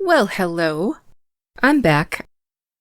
Well, hello. I'm back.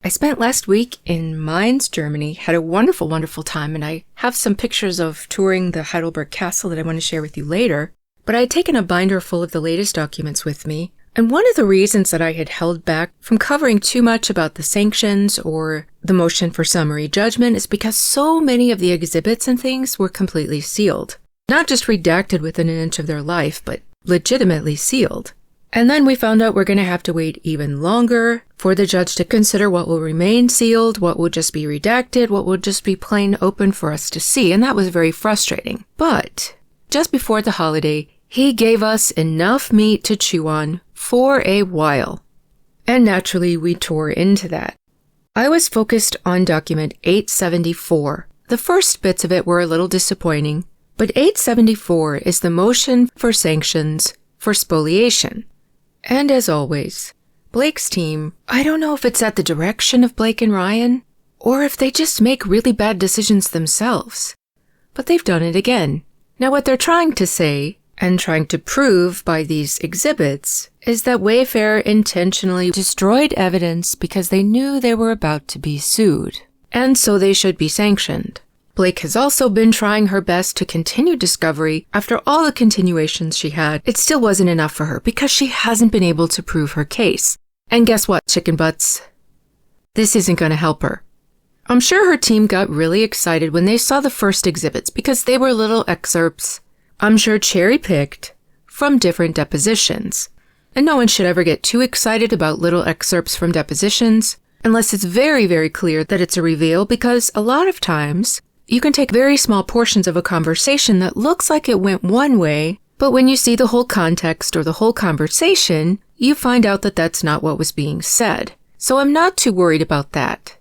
I spent last week in Mainz, Germany, had a wonderful, wonderful time, and I have some pictures of touring the Heidelberg Castle that I want to share with you later. But I had taken a binder full of the latest documents with me, and one of the reasons that I had held back from covering too much about the sanctions or the motion for summary judgment is because so many of the exhibits and things were completely sealed. Not just redacted within an inch of their life, but legitimately sealed. And then we found out we're going to have to wait even longer for the judge to consider what will remain sealed, what will just be redacted, what will just be plain open for us to see, and that was very frustrating. But just before the holiday, he gave us enough meat to chew on for a while. And naturally, we tore into that. I was focused on document 874. The first bits of it were a little disappointing, but 874 is the motion for sanctions for spoliation. And as always, Blake's team, I don't know if it's at the direction of Blake and Ryan, or if they just make really bad decisions themselves. But they've done it again. Now what they're trying to say, and trying to prove by these exhibits, is that Wayfair intentionally destroyed evidence because they knew they were about to be sued, and so they should be sanctioned. Blake has also been trying her best to continue discovery. After all the continuations she had, it still wasn't enough for her because she hasn't been able to prove her case. And guess what, chicken butts? This isn't going to help her. I'm sure her team got really excited when they saw the first exhibits because they were little excerpts, I'm sure cherry-picked, from different depositions. And no one should ever get too excited about little excerpts from depositions unless it's very, very clear that it's a reveal, because a lot of times you can take very small portions of a conversation that looks like it went one way, but when you see the whole context or the whole conversation, you find out that that's not what was being said. So I'm not too worried about that.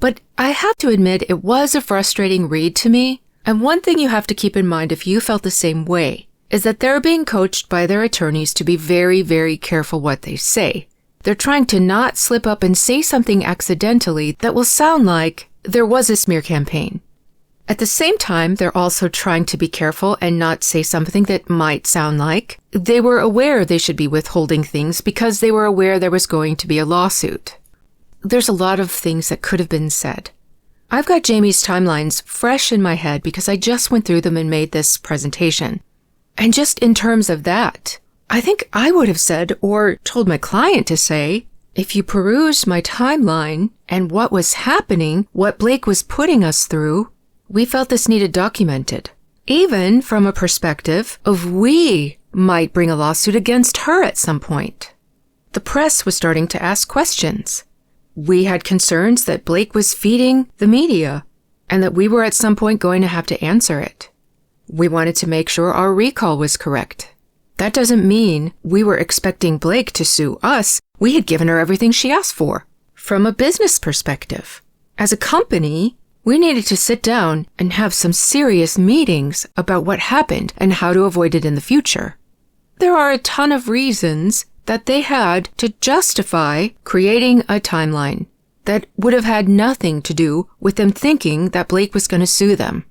But I have to admit it was a frustrating read to me, and one thing you have to keep in mind if you felt the same way is that they're being coached by their attorneys to be very, very careful what they say. They're trying to not slip up and say something accidentally that will sound like there was a smear campaign. At the same time, they're also trying to be careful and not say something that might sound like they were aware they should be withholding things because they were aware there was going to be a lawsuit. There's a lot of things that could have been said. I've got Jamey's timelines fresh in my head because I just went through them and made this presentation. And just in terms of that, I think I would have said or told my client to say, if you peruse my timeline and what was happening, what Blake was putting us through, we felt this needed documented, even from a perspective of we might bring a lawsuit against her at some point. The press was starting to ask questions. We had concerns that Blake was feeding the media and that we were at some point going to have to answer it. We wanted to make sure our recall was correct. That doesn't mean we were expecting Blake to sue us. We had given her everything she asked for. From a business perspective, as a company, we needed to sit down and have some serious meetings about what happened and how to avoid it in the future. There are a ton of reasons that they had to justify creating a timeline that would have had nothing to do with them thinking that Blake was going to sue them.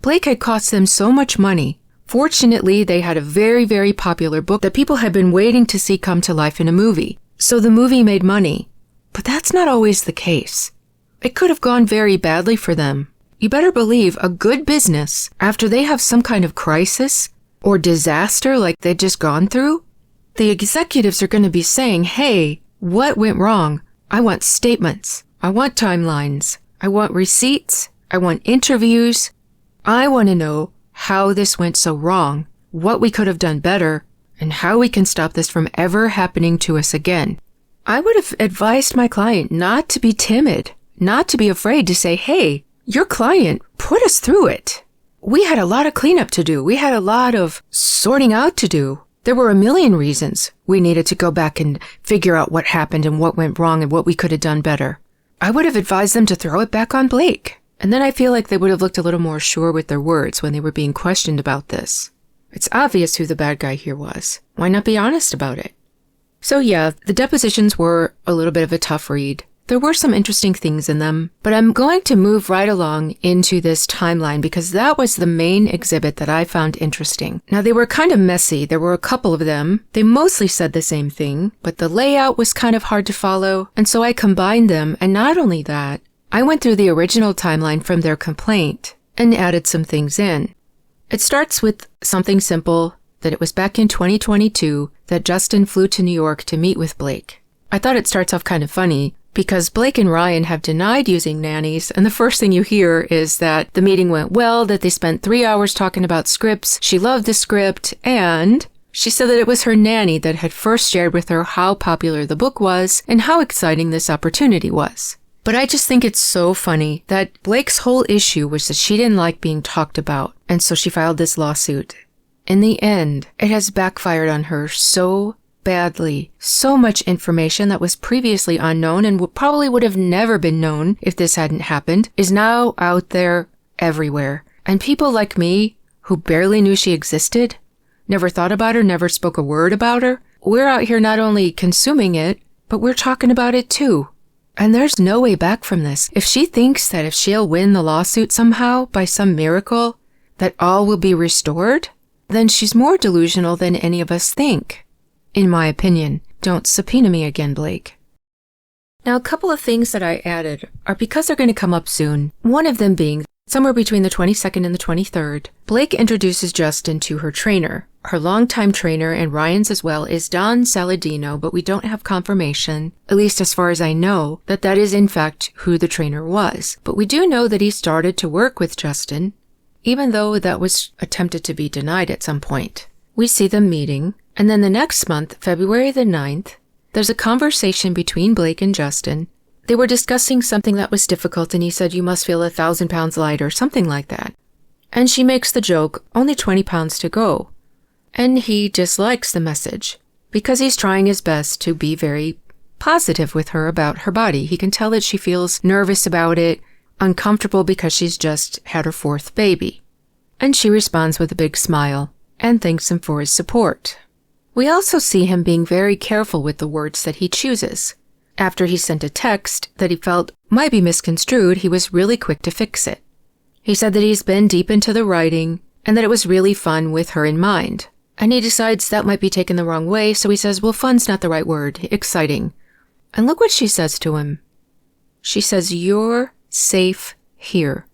Blake had cost them so much money. Fortunately, they had a very, very popular book that people had been waiting to see come to life in a movie. So the movie made money. But that's not always the case. It could have gone very badly for them. You better believe a good business, after they have some kind of crisis or disaster like they'd just gone through, the executives are going to be saying, hey, what went wrong? I want statements. I want timelines. I want receipts. I want interviews. I want to know how this went so wrong, what we could have done better, and how we can stop this from ever happening to us again. I would have advised my client not to be timid, not to be afraid to say, hey, your client put us through it. We had a lot of cleanup to do. We had a lot of sorting out to do. There were a million reasons we needed to go back and figure out what happened and what went wrong and what we could have done better. I would have advised them to throw it back on Blake. And then I feel like they would have looked a little more sure with their words when they were being questioned about this. It's obvious who the bad guy here was. Why not be honest about it? So yeah, the depositions were a little bit of a tough read. There were some interesting things in them, but I'm going to move right along into this timeline because that was the main exhibit that I found interesting. Now, they were kind of messy. There were a couple of them. They mostly said the same thing, but the layout was kind of hard to follow, and so I combined them, and not only that, I went through the original timeline from their complaint and added some things in. It starts with something simple, that it was back in 2022 that Justin flew to New York to meet with Blake. I thought it starts off kind of funny, because Blake and Ryan have denied using nannies, and the first thing you hear is that the meeting went well, that they spent 3 hours talking about scripts, she loved the script, and she said that it was her nanny that had first shared with her how popular the book was and how exciting this opportunity was. But I just think it's so funny that Blake's whole issue was that she didn't like being talked about, and so she filed this lawsuit. In the end, it has backfired on her so badly. So much information that was previously unknown and probably would have never been known if this hadn't happened is now out there everywhere. And people like me, who barely knew she existed, never thought about her, never spoke a word about her, we're out here not only consuming it, but we're talking about it too. And there's no way back from this. If she thinks that if she'll win the lawsuit somehow, by some miracle, that all will be restored, then she's more delusional than any of us think. In my opinion. Don't subpoena me again, Blake. Now, a couple of things that I added are because they're going to come up soon. One of them being, somewhere between the 22nd and the 23rd, Blake introduces Justin to her trainer. Her longtime trainer, and Ryan's as well, is Don Saladino, but we don't have confirmation, at least as far as I know, that that is in fact who the trainer was. But we do know that he started to work with Justin, even though that was attempted to be denied at some point. We see them meeting. And then the next month, February the 9th, there's a conversation between Blake and Justin. They were discussing something that was difficult, and he said, "You must feel 1,000 pounds lighter," something like that. And she makes the joke, "Only 20 pounds to go." And he dislikes the message because he's trying his best to be very positive with her about her body. He can tell that she feels nervous about it, uncomfortable because she's just had her 4th baby. And she responds with a big smile and thanks him for his support. We also see him being very careful with the words that he chooses. After he sent a text that he felt might be misconstrued, he was really quick to fix it. He said that he's been deep into the writing and that it was really fun with her in mind. And he decides that might be taken the wrong way, so he says, well, fun's not the right word, exciting. And look what she says to him. She says, "You're safe here."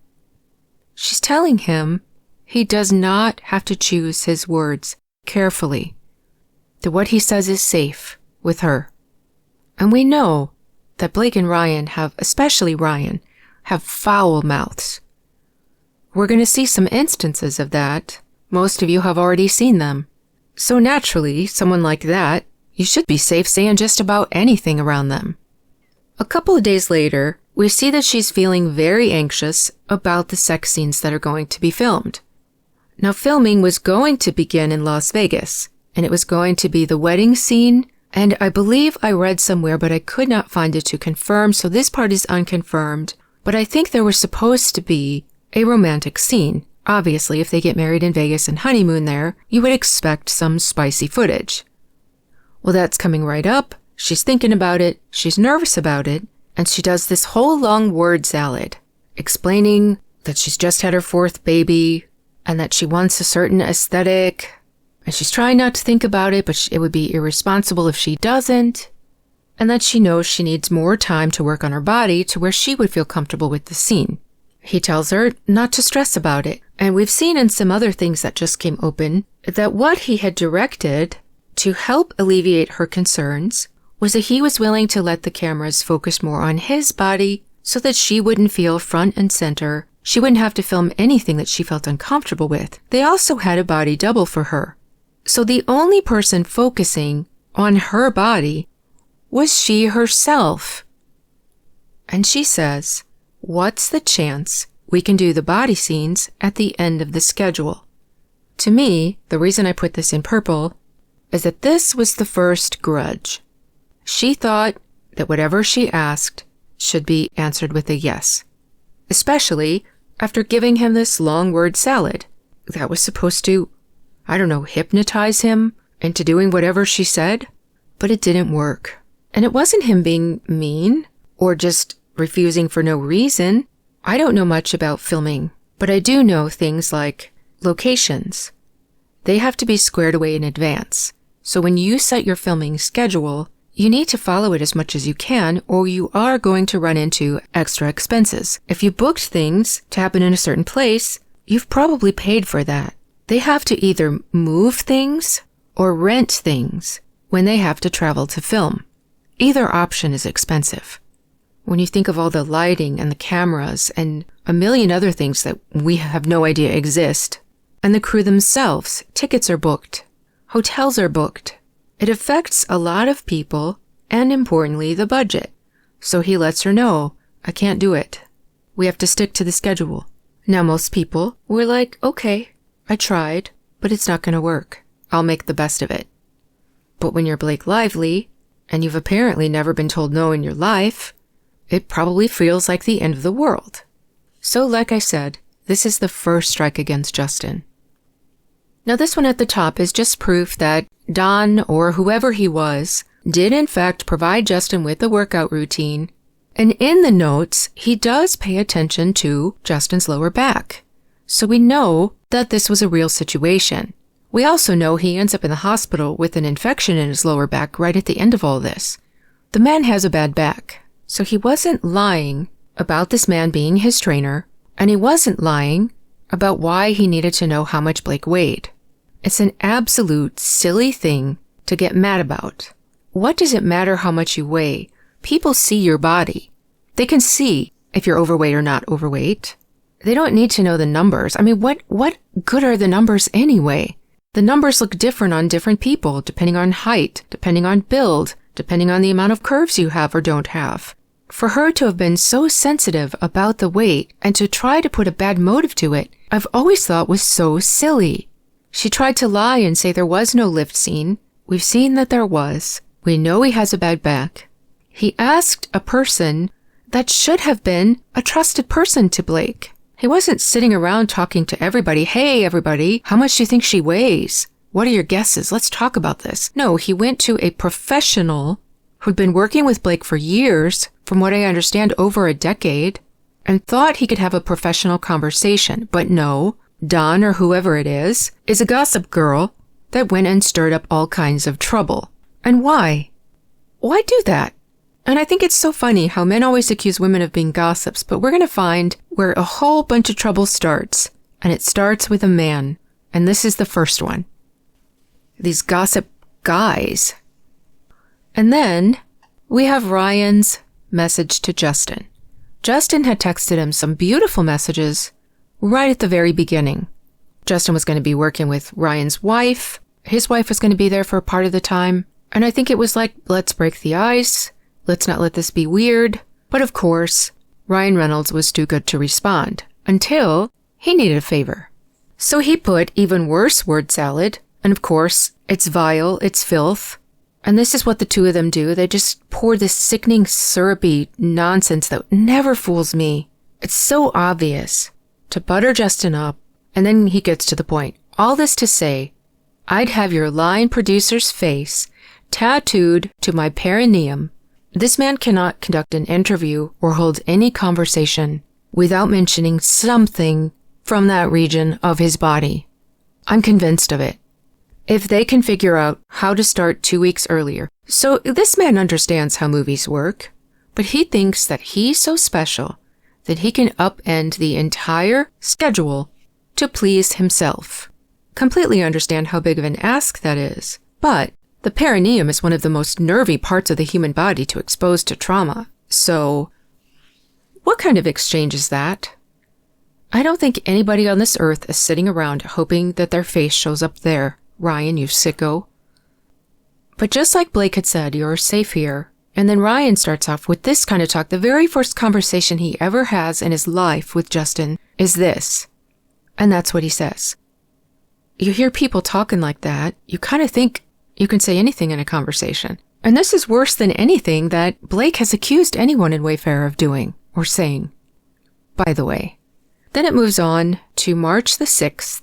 She's telling him he does not have to choose his words carefully. That what he says is safe with her. And we know that Blake and Ryan have, especially Ryan, have foul mouths. We're going to see some instances of that. Most of you have already seen them. So naturally, someone like that, you should be safe saying just about anything around them. A couple of days later, we see that she's feeling very anxious about the sex scenes that are going to be filmed. Now, filming was going to begin in Las Vegas, and it was going to be the wedding scene, and I believe I read somewhere, but I could not find it to confirm, so this part is unconfirmed, but I think there was supposed to be a romantic scene. Obviously, if they get married in Vegas and honeymoon there, you would expect some spicy footage. Well, that's coming right up. She's thinking about it, she's nervous about it, and she does this whole long word salad, explaining that she's just had her 4th baby, and that she wants a certain aesthetic, and she's trying not to think about it, but it would be irresponsible if she doesn't, and that she knows she needs more time to work on her body to where she would feel comfortable with the scene. He tells her not to stress about it, and we've seen in some other things that just came open that what he had directed to help alleviate her concerns was that he was willing to let the cameras focus more on his body so that she wouldn't feel front and center. She wouldn't have to film anything that she felt uncomfortable with. They also had a body double for her. So the only person focusing on her body was she herself. And she says, "What's the chance we can do the body scenes at the end of the schedule?" To me, the reason I put this in purple is that this was the first grudge. She thought that whatever she asked should be answered with a yes, especially after giving him this long word salad that was supposed to, hypnotize him into doing whatever she said, but it didn't work. And it wasn't him being mean or just refusing for no reason. I don't know much about filming, but I do know things like locations. They have to be squared away in advance. So when you set your filming schedule, you need to follow it as much as you can, or you are going to run into extra expenses. If you booked things to happen in a certain place, you've probably paid for that. They have to either move things or rent things when they have to travel to film. Either option is expensive. When you think of all the lighting and the cameras and a million other things that we have no idea exist, and the crew themselves, tickets are booked, hotels are booked. It affects a lot of people and, importantly, the budget. So he lets her know, I can't do it. We have to stick to the schedule. Now, most people were like, okay, I tried, but it's not going to work. I'll make the best of it. But when you're Blake Lively, and you've apparently never been told no in your life, it probably feels like the end of the world. So, like I said, this is the first strike against Justin. Now, this one at the top is just proof that Don, or whoever he was, did in fact provide Justin with a workout routine. And in the notes, he does pay attention to Justin's lower back. So we know that this was a real situation. We also know he ends up in the hospital with an infection in his lower back right at the end of all this. The man has a bad back. So he wasn't lying about this man being his trainer, and he wasn't lying about why he needed to know how much Blake weighed. It's an absolute silly thing to get mad about. What does it matter how much you weigh? People see your body. They can see if you're overweight or not overweight. They don't need to know the numbers. I mean, what good are the numbers anyway? The numbers look different on different people, depending on height, depending on build, depending on the amount of curves you have or don't have. For her to have been so sensitive about the weight and to try to put a bad motive to it, I've always thought was so silly. She tried to lie and say there was no lift scene. We've seen that there was. We know he has a bad back. He asked a person that should have been a trusted person to Blake. He wasn't sitting around talking to everybody. Hey, everybody, how much do you think she weighs? What are your guesses? Let's talk about this. No, he went to a professional who'd been working with Blake for years, from what I understand, over a decade, and thought he could have a professional conversation. But no, Dawn, or whoever it is a gossip girl that went and stirred up all kinds of trouble. And why? Why do that? And I think it's so funny how men always accuse women of being gossips, but we're going to find where a whole bunch of trouble starts, and it starts with a man. And this is the first one. These gossip guys. And then we have Ryan's message to Justin. Justin had texted him some beautiful messages right at the very beginning. Justin was going to be working with Ryan's wife. His wife was going to be there for a part of the time. And I think it was like, let's break the ice. Let's not let this be weird. But of course, Ryan Reynolds was too good to respond until he needed a favor. So he put even worse word salad. And of course, it's vile, it's filth. And this is what the two of them do. They just pour this sickening, syrupy nonsense that never fools me. It's so obvious to butter Justin up. And then he gets to the point. All this to say, I'd have your line producer's face tattooed to my perineum. This man cannot conduct an interview or hold any conversation without mentioning something from that region of his body. I'm convinced of it. If they can figure out how to start 2 weeks earlier. So this man understands how movies work, but he thinks that he's so special that he can upend the entire schedule to please himself. Completely understand how big of an ask that is, but the perineum is one of the most nervy parts of the human body to expose to trauma. So, what kind of exchange is that? I don't think anybody on this earth is sitting around hoping that their face shows up there. Ryan, you sicko. But just like Blake had said, you're safe here. And then Ryan starts off with this kind of talk. The very first conversation he ever has in his life with Justin is this. And that's what he says. You hear people talking like that, you kind of think you can say anything in a conversation. And this is worse than anything that Blake has accused anyone in Wayfair of doing or saying, by the way. Then it moves on to March the 6th,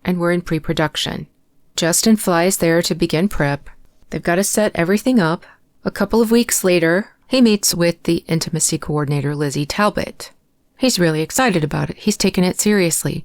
and we're in pre-production. Justin flies there to begin prep. They've got to set everything up. A couple of weeks later, he meets with the intimacy coordinator, Lizzie Talbot. He's really excited about it. He's taken it seriously.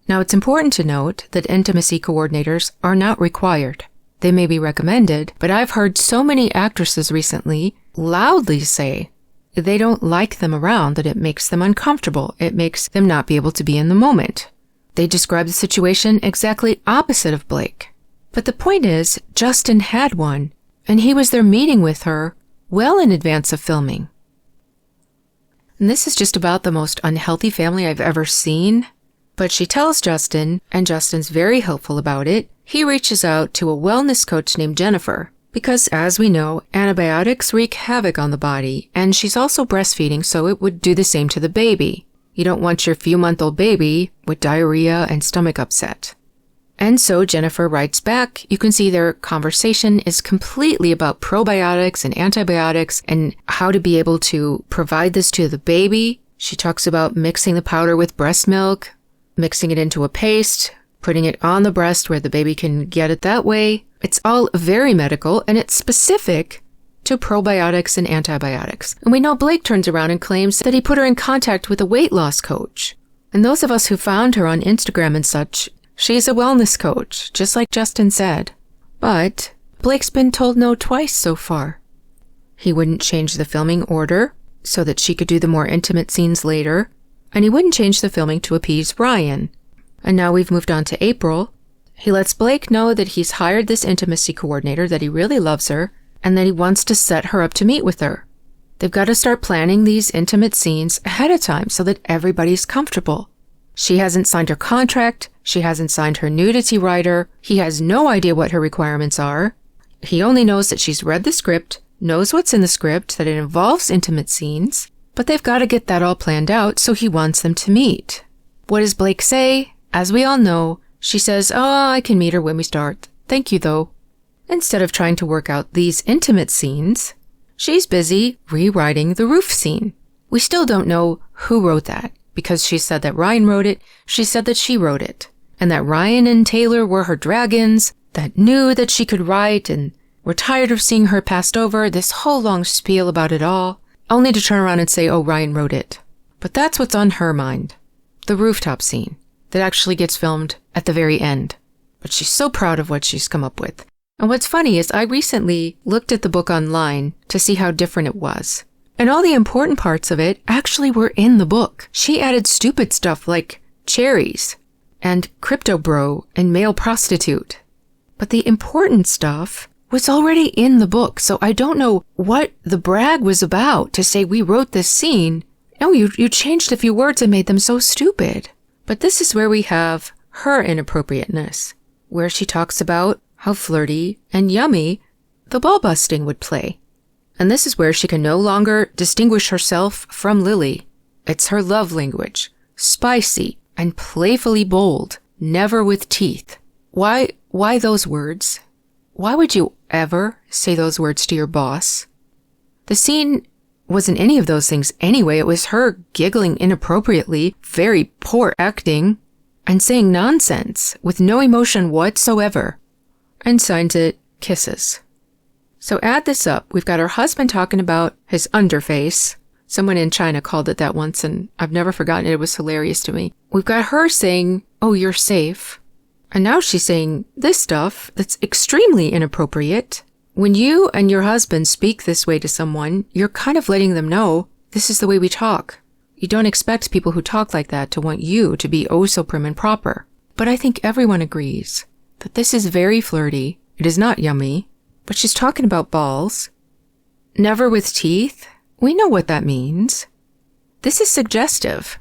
Now, it's important to note that intimacy coordinators are not required. They may be recommended, but I've heard so many actresses recently loudly say they don't like them around, that it makes them uncomfortable. It makes them not be able to be in the moment. They describe the situation exactly opposite of Blake. But the point is, Justin had one, and he was there meeting with her well in advance of filming. And this is just about the most unhealthy family I've ever seen. But she tells Justin, and Justin's very helpful about it. He reaches out to a wellness coach named Jennifer, because as we know, antibiotics wreak havoc on the body, and she's also breastfeeding, so it would do the same to the baby. You don't want your few-month-old baby with diarrhea and stomach upset. And so Jennifer writes back. You can see their conversation is completely about probiotics and antibiotics and how to be able to provide this to the baby. She talks about mixing the powder with breast milk, mixing it into a paste, putting it on the breast where the baby can get it that way. It's all very medical, and it's specific to probiotics and antibiotics. And we know Blake turns around and claims that he put her in contact with a weight loss coach. And those of us who found her on Instagram and such, she's a wellness coach, just like Justin said. But Blake's been told no twice so far. He wouldn't change the filming order so that she could do the more intimate scenes later, and he wouldn't change the filming to appease Ryan. And now we've moved on to April. He lets Blake know that he's hired this intimacy coordinator, that he really loves her, and that he wants to set her up to meet with her. They've got to start planning these intimate scenes ahead of time so that everybody's comfortable. She hasn't signed her contract. She hasn't signed her nudity rider. He has no idea what her requirements are. He only knows that she's read the script, knows what's in the script, that it involves intimate scenes, but they've got to get that all planned out, so he wants them to meet. What does Blake say? As we all know, she says, I can meet her when we start. Thank you, though. Instead of trying to work out these intimate scenes, she's busy rewriting the roof scene. We still don't know who wrote that, because she said that Ryan wrote it, she said that she wrote it, and that Ryan and Taylor were her dragons that knew that she could write and were tired of seeing her passed over, this whole long spiel about it all, only to turn around and say, Ryan wrote it. But that's what's on her mind, the rooftop scene that actually gets filmed at the very end. But she's so proud of what she's come up with. And what's funny is I recently looked at the book online to see how different it was. And all the important parts of it actually were in the book. She added stupid stuff like cherries and crypto bro and male prostitute. But the important stuff was already in the book. So I don't know what the brag was about to say we wrote this scene. No, you changed a few words and made them so stupid. But this is where we have her inappropriateness, where she talks about how flirty and yummy the ball busting would play. And this is where she can no longer distinguish herself from Lily. It's her love language, spicy and playfully bold, never with teeth. Why those words? Why would you ever say those words to your boss? The scene wasn't any of those things anyway. It was her giggling inappropriately, very poor acting, and saying nonsense with no emotion whatsoever. And signs it, kisses. So add this up. We've got her husband talking about his underface. Someone in China called it that once, and I've never forgotten it. It was hilarious to me. We've got her saying, you're safe. And now she's saying this stuff that's extremely inappropriate. When you and your husband speak this way to someone, you're kind of letting them know this is the way we talk. You don't expect people who talk like that to want you to be so prim and proper. But I think everyone agrees that this is very flirty. It is not yummy. But she's talking about balls. Never with teeth. We know what that means. This is suggestive.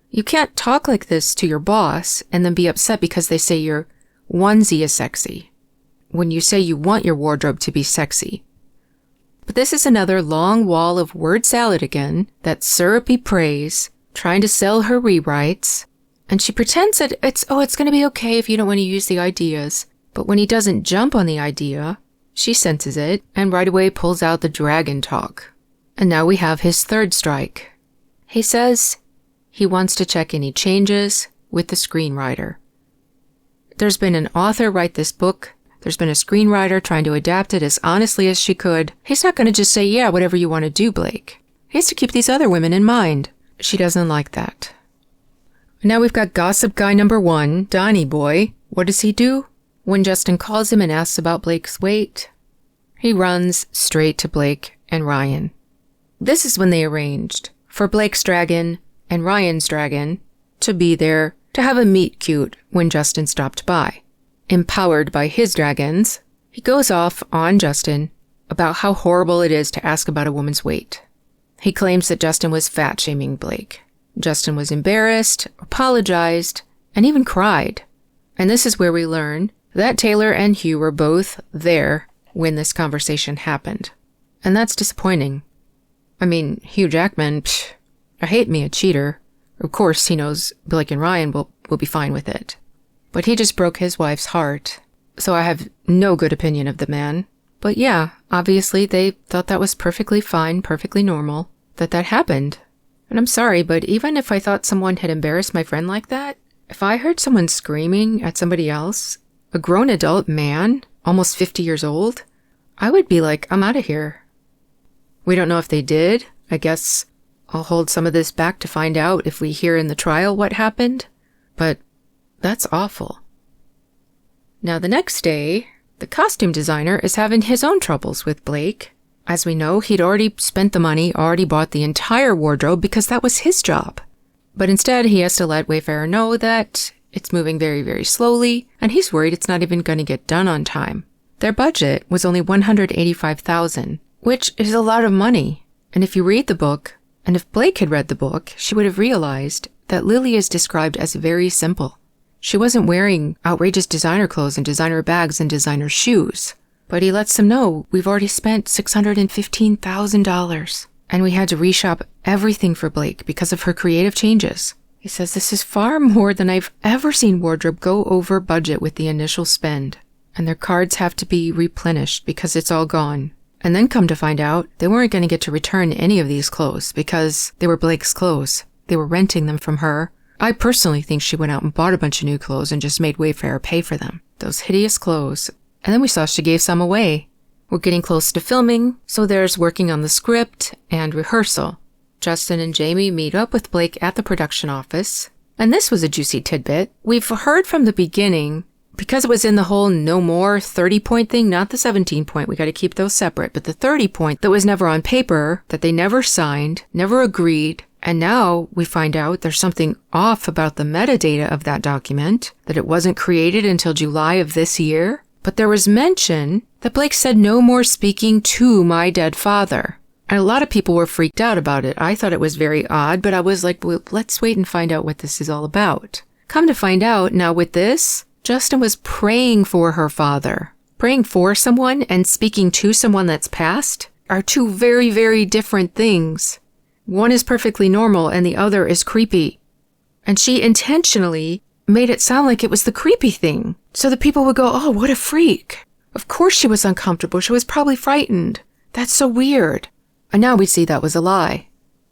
You can't talk like this to your boss and then be upset because they say your onesie is sexy, when you say you want your wardrobe to be sexy. But this is another long wall of word salad again, that syrupy praise, trying to sell her rewrites, and she pretends that it's going to be okay if you don't want to use the ideas. But when he doesn't jump on the idea, she senses it and right away pulls out the dragon talk. And now we have his third strike. He says he wants to check any changes with the screenwriter. There's been an author write this book. There's been a screenwriter trying to adapt it as honestly as she could. He's not going to just say, yeah, whatever you want to do, Blake. He has to keep these other women in mind. She doesn't like that. Now we've got gossip guy number 1, Donnie Boy. What does he do? When Justin calls him and asks about Blake's weight, he runs straight to Blake and Ryan. This is when they arranged for Blake's dragon and Ryan's dragon to be there to have a meet cute when Justin stopped by. Empowered by his dragons, he goes off on Justin about how horrible it is to ask about a woman's weight. He claims that Justin was fat-shaming Blake. Justin was embarrassed, apologized, and even cried. And this is where we learn that Taylor and Hugh were both there when this conversation happened. And that's disappointing. I mean, Hugh Jackman, I hate me a cheater. Of course, he knows Blake and Ryan will be fine with it. But he just broke his wife's heart. So I have no good opinion of the man. But yeah, obviously they thought that was perfectly fine, perfectly normal, that happened. And I'm sorry, but even if I thought someone had embarrassed my friend like that, if I heard someone screaming at somebody else, a grown adult man, almost 50 years old, I would be like, I'm out of here. We don't know if they did. I guess I'll hold some of this back to find out if we hear in the trial what happened. But that's awful. Now the next day, the costume designer is having his own troubles with Blake. As we know, he'd already spent the money, already bought the entire wardrobe because that was his job. But instead, he has to let Wayfarer know that it's moving very, very slowly, and he's worried it's not even going to get done on time. Their budget was only $185,000, which is a lot of money. And if you read the book, and if Blake had read the book, she would have realized that Lily is described as very simple. She wasn't wearing outrageous designer clothes and designer bags and designer shoes. But he lets them know we've already spent $615,000. And we had to reshop everything for Blake because of her creative changes. He says this is far more than I've ever seen wardrobe go over budget with the initial spend. And their cards have to be replenished because it's all gone. And then come to find out, they weren't going to get to return any of these clothes because they were Blake's clothes. They were renting them from her. I personally think she went out and bought a bunch of new clothes and just made Wayfarer pay for them. Those hideous clothes. And then we saw she gave some away. We're getting close to filming, so there's working on the script and rehearsal. Justin and Jamey meet up with Blake at the production office. And this was a juicy tidbit. We've heard from the beginning, because it was in the whole no more 30-point thing, not the 17-point, we got to keep those separate, but the 30-point that was never on paper, that they never signed, never agreed. And now we find out there's something off about the metadata of that document, that it wasn't created until July of this year. But there was mention that Blake said no more speaking to my dead father. And a lot of people were freaked out about it. I thought it was very odd, but I was like, well, let's wait and find out what this is all about. Come to find out, now with this, Justin was praying for her father. Praying for someone and speaking to someone that's passed are two very, very different things. One is perfectly normal and the other is creepy. And she intentionally made it sound like it was the creepy thing. So the people would go, oh, what a freak. Of course she was uncomfortable. She was probably frightened. That's so weird. And now we see that was a lie.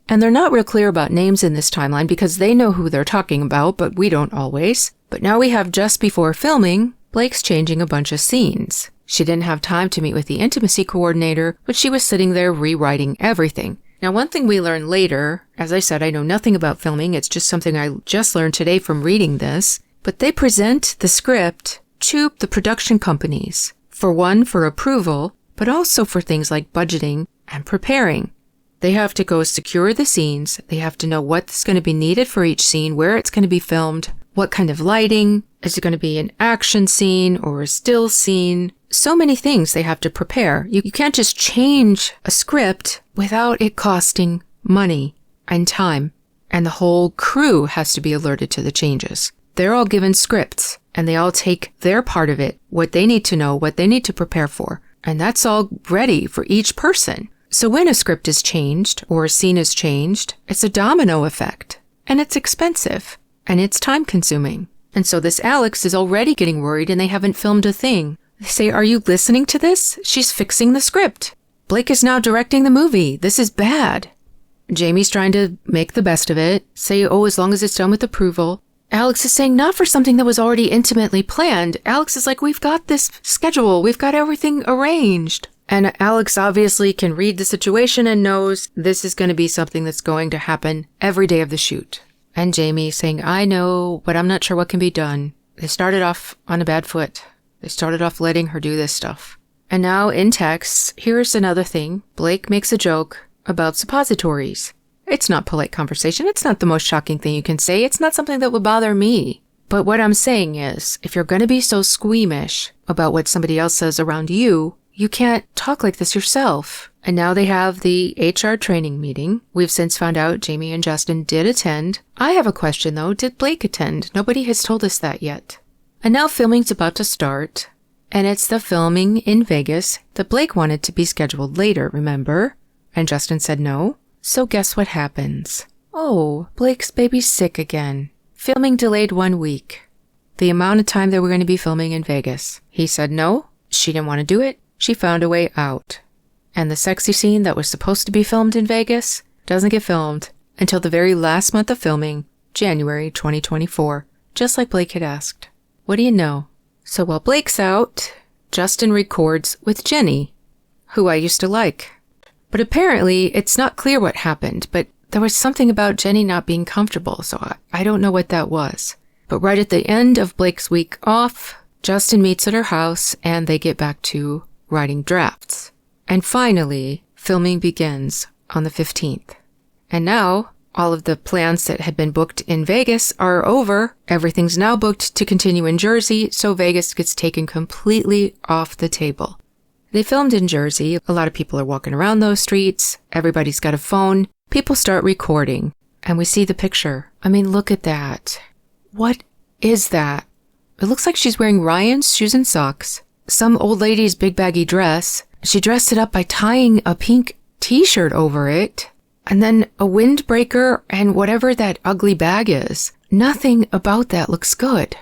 And they're not real clear about names in this timeline because they know who they're talking about, but we don't always. But now we have just before filming, Blake's changing a bunch of scenes. She didn't have time to meet with the intimacy coordinator, but she was sitting there rewriting everything. Now, one thing we learned later, as I said, I know nothing about filming. It's just something I just learned today from reading this. But they present the script to the production companies. For one, for approval, but also for things like budgeting and preparing. They have to go secure the scenes. They have to know what's going to be needed for each scene, where it's going to be filmed, what kind of lighting. Is it going to be an action scene or a still scene? So many things they have to prepare. You can't just change a script without it costing money and time. And the whole crew has to be alerted to the changes. They're all given scripts, and they all take their part of it, what they need to know, what they need to prepare for. And that's all ready for each person. So when a script is changed or a scene is changed, it's a domino effect. And it's expensive. And it's time-consuming. And so this Alex is already getting worried and they haven't filmed a thing. They say, are you listening to this? She's fixing the script. Blake is now directing the movie. This is bad. Jamey's trying to make the best of it. Say, oh, as long as it's done with approval. Alex is saying not for something that was already intimately planned. Alex is like, we've got this schedule. We've got everything arranged. And Alex obviously can read the situation and knows this is going to be something that's going to happen every day of the shoot. And Jamey saying, I know, but I'm not sure what can be done. They started off on a bad foot. They started off letting her do this stuff. And now in text, here's another thing. Blake makes a joke about suppositories. It's not polite conversation. It's not the most shocking thing you can say. It's not something that would bother me. But what I'm saying is, if you're going to be so squeamish about what somebody else says around you, you can't talk like this yourself. And now they have the HR training meeting. We've since found out Jamey and Justin did attend. I have a question though. Did Blake attend? Nobody has told us that yet. And now filming's about to start. And it's the filming in Vegas that Blake wanted to be scheduled later, remember? And Justin said no. So guess what happens? Oh, Blake's baby's sick again. Filming delayed 1 week. The amount of time they were going to be filming in Vegas. He said no. She didn't want to do it. She found a way out. And the sexy scene that was supposed to be filmed in Vegas doesn't get filmed until the very last month of filming, January 2024, just like Blake had asked. What do you know? So while Blake's out, Justin records with Jenny, who I used to like. But apparently it's not clear what happened, but there was something about Jenny not being comfortable, so I don't know what that was. But right at the end of Blake's week off, Justin meets at her house and they get back to writing drafts. And finally, filming begins on the 15th. And now, all of the plans that had been booked in Vegas are over. Everything's now booked to continue in Jersey, so Vegas gets taken completely off the table. They filmed in Jersey. A lot of people are walking around those streets. Everybody's got a phone. People start recording. And we see the picture. I mean, look at that. What is that? It looks like she's wearing Ryan's shoes and socks. Some old lady's big baggy dress. She dressed it up by tying a pink t-shirt over it. And then a windbreaker and whatever that ugly bag is. Nothing about that looks good.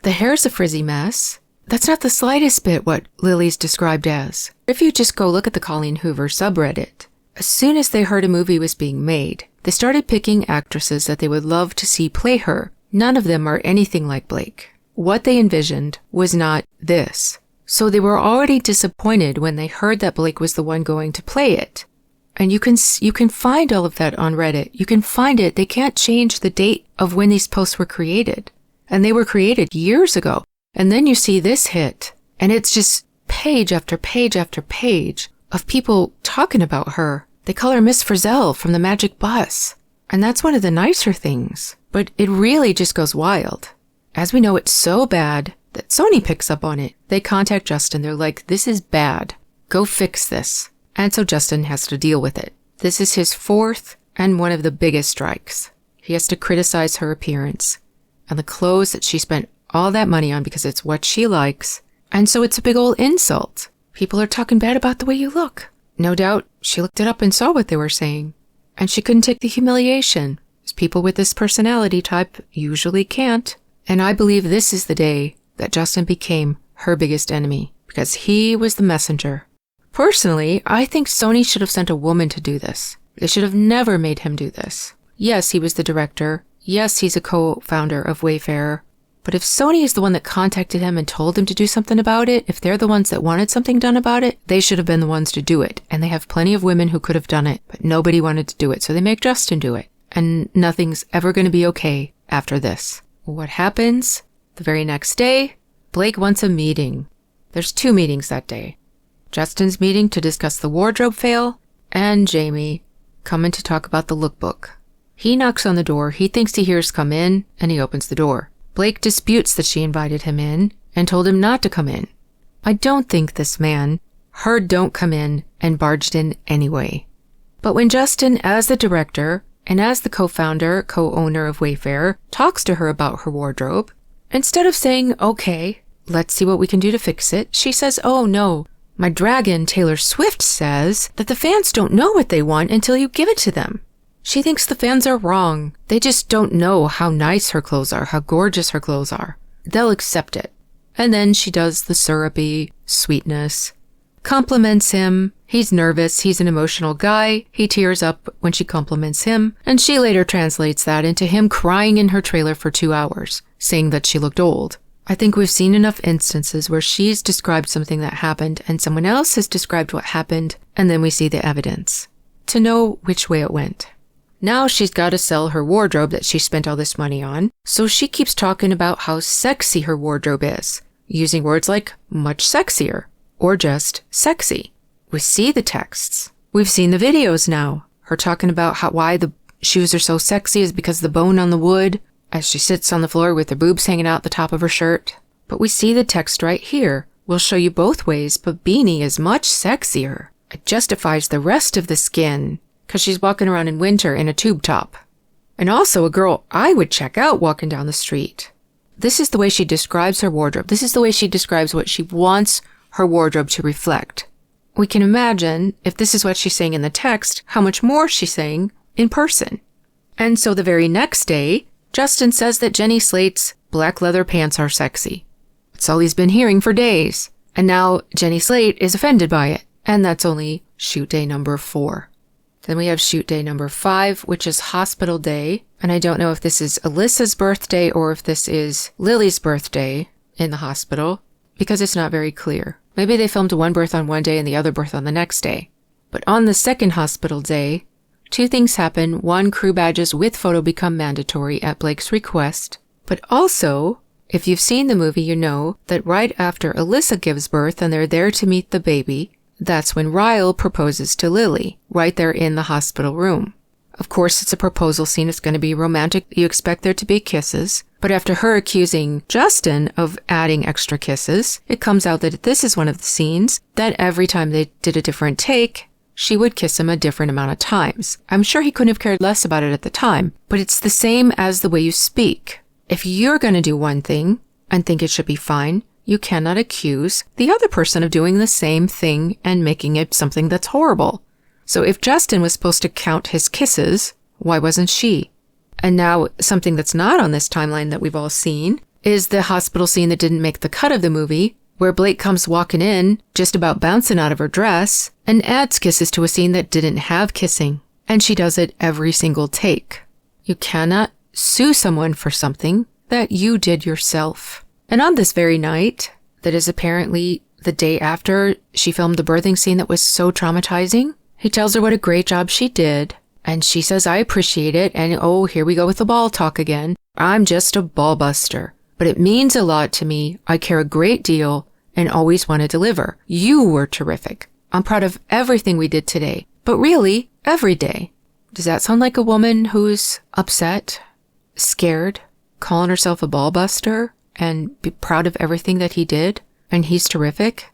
The hair's a frizzy mess. That's not the slightest bit what Lily's described as. If you just go look at the Colleen Hoover subreddit, as soon as they heard a movie was being made, they started picking actresses that they would love to see play her. None of them are anything like Blake. What they envisioned was not this. So they were already disappointed when they heard that Blake was the one going to play it. And you can find all of that on Reddit. You can find it. They can't change the date of when these posts were created. And they were created years ago. And then you see this hit. And it's just page after page after page of people talking about her. They call her Miss Frizzell from the Magic Bus. And that's one of the nicer things. But it really just goes wild. As we know, it's so bad that Sony picks up on it. They contact Justin. They're like, this is bad. Go fix this. And so Justin has to deal with it. This is his fourth and one of the biggest strikes. He has to criticize her appearance and the clothes that she spent all that money on because it's what she likes. And so it's a big old insult. People are talking bad about the way you look. No doubt she looked it up and saw what they were saying. And she couldn't take the humiliation. As people with this personality type usually can't. And I believe this is the day that Justin became her biggest enemy, because he was the messenger. Personally, I think Sony should have sent a woman to do this. They should have never made him do this. Yes, he was the director. Yes, he's a co-founder of Wayfair. But if Sony is the one that contacted him and told him to do something about it, if they're the ones that wanted something done about it, they should have been the ones to do it. And they have plenty of women who could have done it, but nobody wanted to do it, so they make Justin do it. And nothing's ever going to be okay after this. What happens? The very next day, Blake wants a meeting. There's 2 meetings that day. Justin's meeting to discuss the wardrobe fail, and Jamey coming to talk about the lookbook. He knocks on the door, he thinks he hears come in, and he opens the door. Blake disputes that she invited him in, and told him not to come in. I don't think this man heard don't come in and barged in anyway. But when Justin, as the director, and as the co-founder, co-owner of Wayfair, talks to her about her wardrobe, instead of saying, okay, let's see what we can do to fix it, she says, oh no, my dragon Taylor Swift says that the fans don't know what they want until you give it to them. She thinks the fans are wrong. They just don't know how nice her clothes are, how gorgeous her clothes are. They'll accept it. And then she does the syrupy sweetness, compliments him. He's nervous. He's an emotional guy. He tears up when she compliments him, and she later translates that into him crying in her trailer for 2 hours, saying that she looked old. I think we've seen enough instances where she's described something that happened and someone else has described what happened, and then we see the evidence to know which way it went. Now she's got to sell her wardrobe that she spent all this money on, so she keeps talking about how sexy her wardrobe is, using words like much sexier or just sexy. We see the texts. We've seen the videos now. Her talking about why the shoes are so sexy is because the bone on the wood, as she sits on the floor with her boobs hanging out the top of her shirt. But we see the text right here. We'll show you both ways, but beanie is much sexier. It justifies the rest of the skin, because she's walking around in winter in a tube top. And also a girl I would check out walking down the street. This is the way she describes her wardrobe. This is the way she describes what she wants her wardrobe to reflect. We can imagine, if this is what she's saying in the text, how much more she's saying in person. And so the very next day, Justin says that Jenny Slate's black leather pants are sexy. That's all he's been hearing for days. And now Jenny Slate is offended by it. And that's only shoot day number 4. Then we have shoot day number 5, which is hospital day. And I don't know if this is Alyssa's birthday or if this is Lily's birthday in the hospital, because it's not very clear. Maybe they filmed one birth on one day and the other birth on the next day. But on the second hospital day, 2 things happen. 1, crew badges with photo become mandatory at Blake's request. But also, if you've seen the movie, you know that right after Alyssa gives birth and they're there to meet the baby, that's when Ryle proposes to Lily, right there in the hospital room. Of course, it's a proposal scene. It's going to be romantic. You expect there to be kisses. But after her accusing Justin of adding extra kisses, it comes out that this is one of the scenes that every time they did a different take, she would kiss him a different amount of times. I'm sure he couldn't have cared less about it at the time, but it's the same as the way you speak. If you're going to do one thing and think it should be fine, you cannot accuse the other person of doing the same thing and making it something that's horrible. So if Justin was supposed to count his kisses, why wasn't she? And now something that's not on this timeline that we've all seen is the hospital scene that didn't make the cut of the movie, where Blake comes walking in, just about bouncing out of her dress, and adds kisses to a scene that didn't have kissing. And she does it every single take. You cannot sue someone for something that you did yourself. And on this very night, that is apparently the day after she filmed the birthing scene that was so traumatizing, he tells her what a great job she did, and she says, I appreciate it, and oh, here we go with the ball talk again. I'm just a ball buster, but it means a lot to me. I care a great deal and always want to deliver. You were terrific. I'm proud of everything we did today, but really, every day. Does that sound like a woman who's upset, scared, calling herself a ball buster, and be proud of everything that he did, and he's terrific?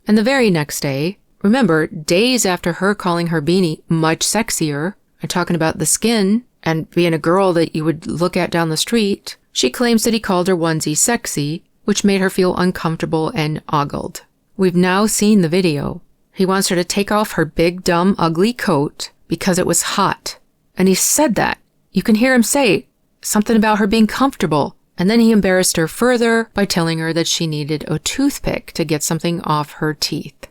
And the very next day, remember, days after her calling her beanie much sexier and talking about the skin and being a girl that you would look at down the street, she claims that he called her onesie sexy, which made her feel uncomfortable and ogled. We've now seen the video. He wants her to take off her big, dumb, ugly coat because it was hot. And he said that. You can hear him say something about her being comfortable. And then he embarrassed her further by telling her that she needed a toothpick to get something off her teeth.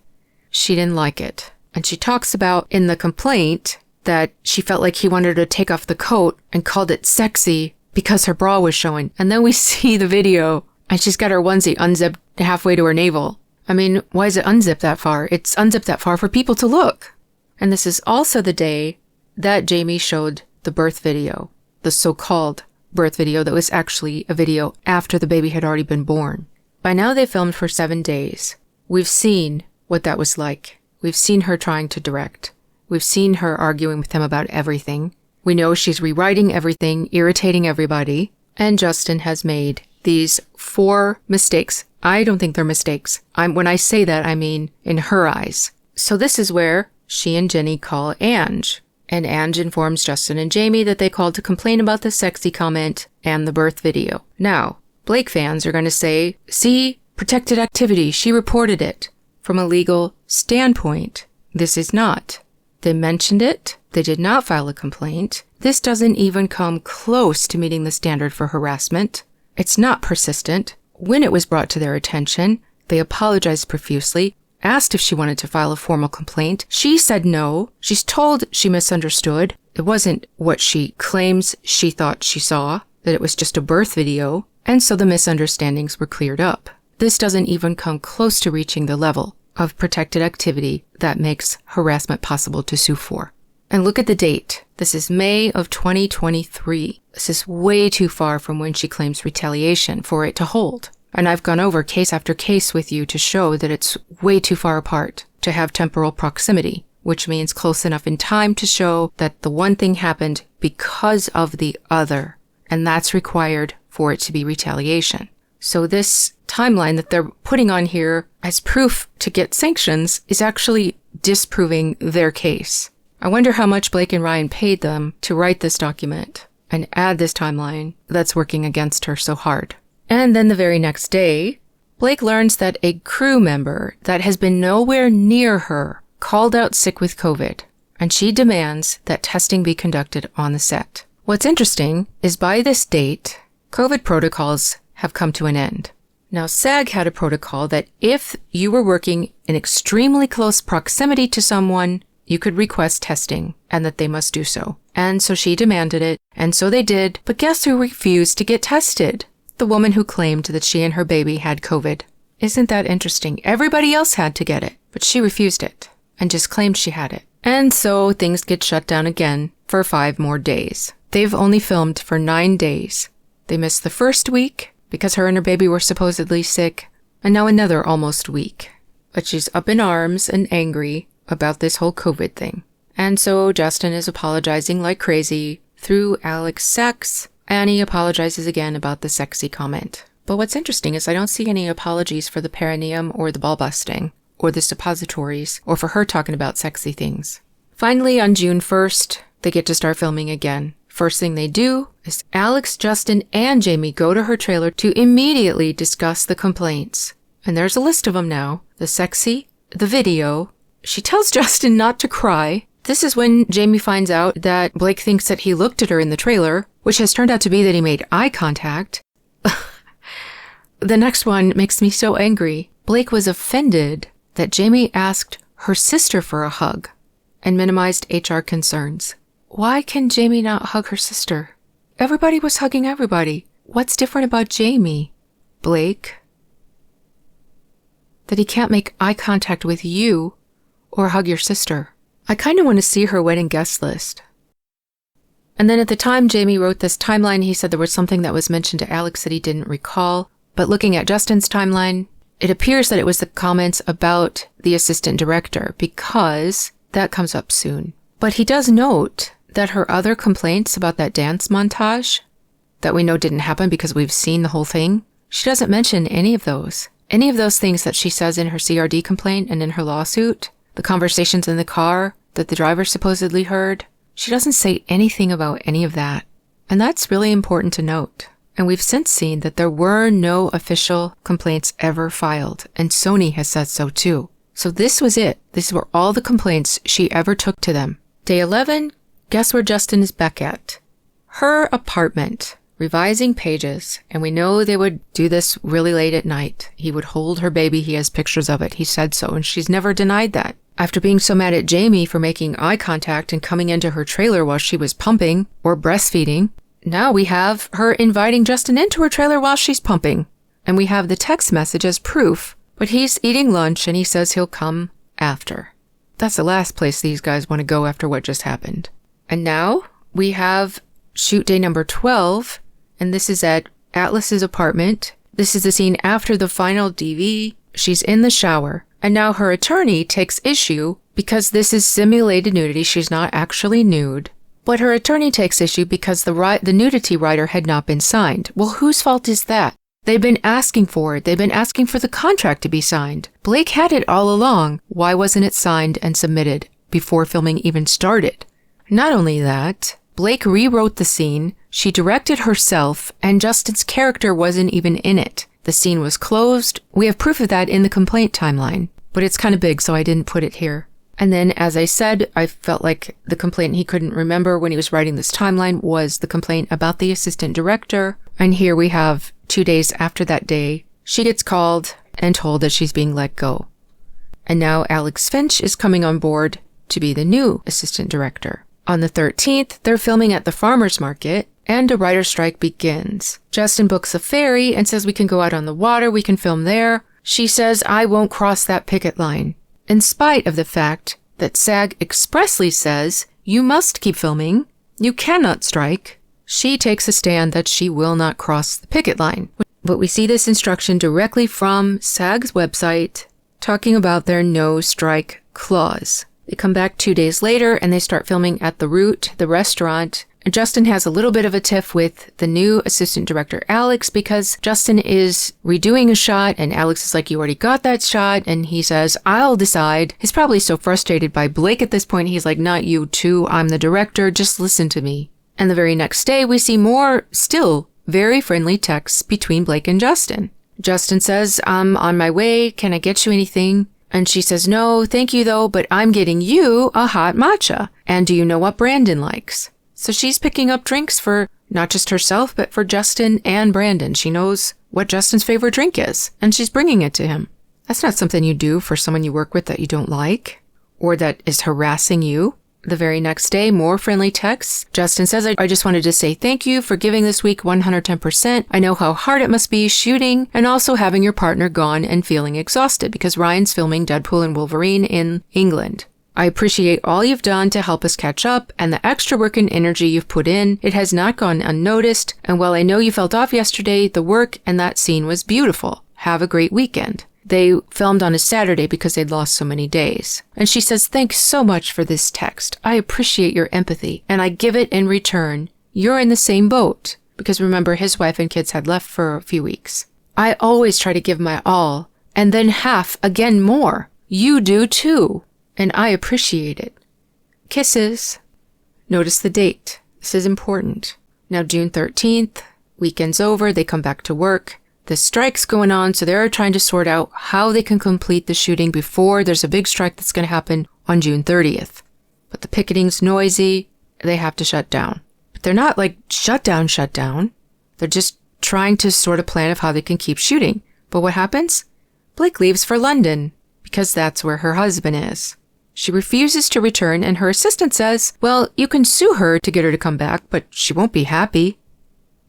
She didn't like it. And she talks about in the complaint that she felt like he wanted her to take off the coat and called it sexy because her bra was showing. And then we see the video and she's got her onesie unzipped halfway to her navel. I mean, why is it unzipped that far? It's unzipped that far for people to look. And this is also the day that Jamey showed the birth video, the so-called birth video that was actually a video after the baby had already been born. By now they filmed for 7 days. We've seen what that was like. We've seen her trying to direct. We've seen her arguing with him about everything. We know she's rewriting everything, irritating everybody. And Justin has made these 4 mistakes. I don't think they're mistakes. When I say that, I mean in her eyes. So this is where she and Jenny call Ange. And Ange informs Justin and Jamey that they called to complain about the sexy comment and the birth video. Now, Blake fans are going to say, see, protected activity, she reported it. From a legal standpoint, this is not. They mentioned it. They did not file a complaint. This doesn't even come close to meeting the standard for harassment. It's not persistent. When it was brought to their attention, they apologized profusely. asked if she wanted to file a formal complaint. She said no. She's told she misunderstood. It wasn't what she claims she thought she saw, that it was just a birth video, and so the misunderstandings were cleared up. This doesn't even come close to reaching the level of protected activity that makes harassment possible to sue for. And look at the date. This is May of 2023. This is way too far from when she claims retaliation for it to hold. And I've gone over case after case with you to show that it's way too far apart to have temporal proximity, which means close enough in time to show that the one thing happened because of the other. And that's required for it to be retaliation. So this timeline that they're putting on here as proof to get sanctions is actually disproving their case. I wonder how much Blake and Ryan paid them to write this document and add this timeline that's working against her so hard. And then the very next day, Blake learns that a crew member that has been nowhere near her called out sick with COVID, and she demands that testing be conducted on the set. What's interesting is by this date, COVID protocols have come to an end. Now, SAG had a protocol that if you were working in extremely close proximity to someone, you could request testing and that they must do so. And so she demanded it, and so they did. But guess who refused to get tested? The woman who claimed that she and her baby had COVID. Isn't that interesting? Everybody else had to get it, but she refused it and just claimed she had it. And so things get shut down again for 5 more days. They've only filmed for 9 days. They missed the first week because her and her baby were supposedly sick, and now another almost week. But she's up in arms and angry about this whole COVID thing. And so Justin is apologizing like crazy through Alex Sex, and he apologizes again about the sexy comment. But what's interesting is I don't see any apologies for the perineum or the ball busting or the suppositories or for her talking about sexy things. Finally, on June 1st, they get to start filming again. First thing they do is Alex, Justin, and Jamey go to her trailer to immediately discuss the complaints. And there's a list of them now. The sexy, the video. She tells Justin not to cry. This is when Jamey finds out that Blake thinks that he looked at her in the trailer, which has turned out to be that he made eye contact. The next one makes me so angry. Blake was offended that Jamey asked her sister for a hug and minimized HR concerns. Why can Jamey not hug her sister? Everybody was hugging everybody. What's different about Jamey? Blake? That he can't make eye contact with you or hug your sister. I kind of want to see her wedding guest list. And then at the time Jamey wrote this timeline, he said there was something that was mentioned to Alex that he didn't recall. But looking at Justin's timeline, it appears that it was the comments about the assistant director, because that comes up soon. But he does note that her other complaints about that dance montage that we know didn't happen because we've seen the whole thing, she doesn't mention any of those. Any of those things that she says in her CRD complaint and in her lawsuit, the conversations in the car that the driver supposedly heard, she doesn't say anything about any of that. And that's really important to note. And we've since seen that there were no official complaints ever filed, and Sony has said so too. So this was it. These were all the complaints she ever took to them. Day 11, guess where Justin is back at? Her apartment, revising pages, and we know they would do this really late at night. He would hold her baby. He has pictures of it. He said so, and she's never denied that. After being so mad at Jamey for making eye contact and coming into her trailer while she was pumping or breastfeeding, now we have her inviting Justin into her trailer while she's pumping. And we have the text message as proof, but he's eating lunch and he says he'll come after. That's the last place these guys want to go after what just happened. And now we have shoot day number 12, and this is at Atlas's apartment. This is the scene after the final DV. She's in the shower, and now her attorney takes issue because this is simulated nudity. She's not actually nude. But her attorney takes issue because the nudity rider had not been signed. Well, whose fault is that? They've been asking for it. They've been asking for the contract to be signed. Blake had it all along. Why wasn't it signed and submitted before filming even started? Not only that, Blake rewrote the scene. She directed herself, and Justin's character wasn't even in it. The scene was closed. We have proof of that in the complaint timeline, but it's kind of big, so I didn't put it here. And then, as I said, I felt like the complaint he couldn't remember when he was writing this timeline was the complaint about the assistant director. And here we have 2 days after that day, she gets called and told that she's being let go. And now Alex Finch is coming on board to be the new assistant director. On the 13th, they're filming at the farmer's market, and a writer's strike begins. Justin books a ferry and says we can go out on the water, we can film there. She says, I won't cross that picket line, in spite of the fact that SAG expressly says, you must keep filming, you cannot strike. She takes a stand that she will not cross the picket line. But we see this instruction directly from SAG's website, talking about their no strike clause. They come back 2 days later and they start filming at the Root, the restaurant. And Justin has a little bit of a tiff with the new assistant director, Alex, because Justin is redoing a shot and Alex is like, you already got that shot. And he says, I'll decide. He's probably so frustrated by Blake at this point. He's like, not you too. I'm the director. Just listen to me. And the very next day, we see more still very friendly texts between Blake and Justin. Justin says, I'm on my way. Can I get you anything? And she says, no, thank you though, but I'm getting you a hot matcha. And do you know what Brandon likes? So she's picking up drinks for not just herself, but for Justin and Brandon. She knows what Justin's favorite drink is, and she's bringing it to him. That's not something you do for someone you work with that you don't like, or that is harassing you. The very next day, more friendly texts. Justin says, I just wanted to say thank you for giving this week 110%. I know how hard it must be shooting and also having your partner gone and feeling exhausted because Ryan's filming Deadpool and Wolverine in England. I appreciate all you've done to help us catch up and the extra work and energy you've put in. It has not gone unnoticed. And while I know you felt off yesterday, the work and that scene was beautiful. Have a great weekend. They filmed on a Saturday because they'd lost so many days. And she says, thanks so much for this text. I appreciate your empathy, and I give it in return. You're in the same boat. Because remember, his wife and kids had left for a few weeks. I always try to give my all, and then half again more. You do too. And I appreciate it. Kisses. Notice the date. This is important. Now June 13th, weekend's over, they come back to work. The strike's going on, so they're trying to sort out how they can complete the shooting before there's a big strike that's going to happen on June 30th. But the picketing's noisy. They have to shut down. But they're not like shut down. They're just trying to sort of plan of how they can keep shooting. But what happens? Blake leaves for London because that's where her husband is. She refuses to return, and her assistant says, well, you can sue her to get her to come back, but she won't be happy.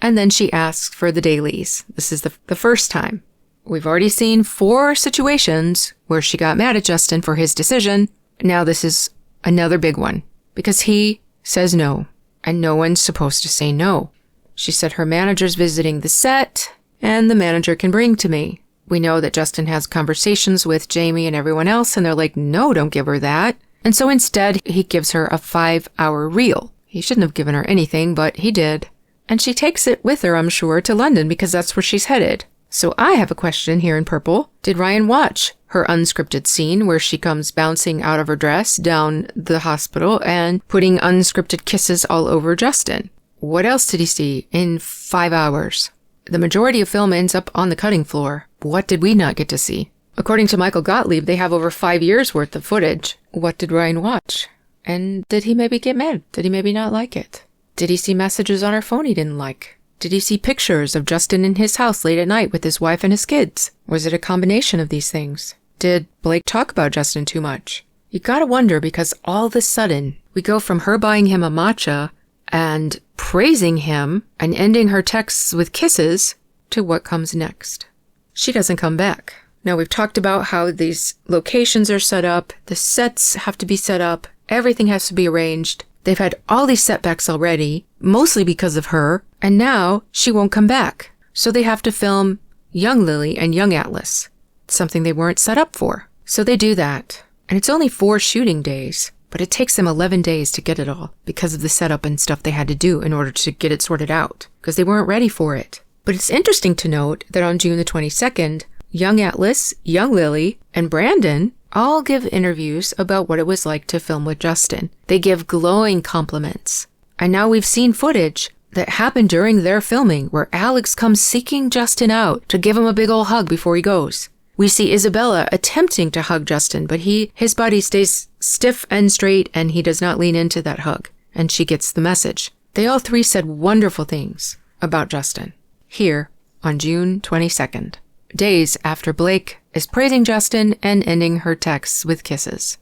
And then she asks for the dailies. This is the first time. We've already seen 4 situations where she got mad at Justin for his decision. Now this is another big one because he says no, and no one's supposed to say no. She said her manager's visiting the set and the manager can bring to me. We know that Justin has conversations with Jamey and everyone else, and they're like, no, don't give her that. And so instead, he gives her a 5-hour reel. He shouldn't have given her anything, but he did. And she takes it with her, I'm sure, to London because that's where she's headed. So I have a question here in purple. Did Ryan watch her unscripted scene where she comes bouncing out of her dress down the hospital and putting unscripted kisses all over Justin? What else did he see in 5 hours? The majority of film ends up on the cutting floor. What did we not get to see? According to Michael Gottlieb, they have over 5 years worth of footage. What did Ryan watch? And did he maybe get mad? Did he maybe not like it? Did he see messages on her phone he didn't like? Did he see pictures of Justin in his house late at night with his wife and his kids? Was it a combination of these things? Did Blake talk about Justin too much? You gotta wonder because all of a sudden, we go from her buying him a matcha and praising him and ending her texts with kisses to what comes next. She doesn't come back. Now we've talked about how these locations are set up, the sets have to be set up, everything has to be arranged. They've had all these setbacks already, mostly because of her, and now she won't come back. So they have to film young Lily and young Atlas, something they weren't set up for. So they do that. And it's only 4 shooting days, but it takes them 11 days to get it all because of the setup and stuff they had to do in order to get it sorted out, because they weren't ready for it. But it's interesting to note that on June the 22nd, young Atlas, young Lily, and Brandon all give interviews about what it was like to film with Justin. They give glowing compliments. And now we've seen footage that happened during their filming where Alex comes seeking Justin out to give him a big ol' hug before he goes. We see Isabella attempting to hug Justin, but his body stays stiff and straight and he does not lean into that hug. And she gets the message. They all 3 said wonderful things about Justin here on June 22nd. days after Blake is praising Justin and ending her texts with kisses.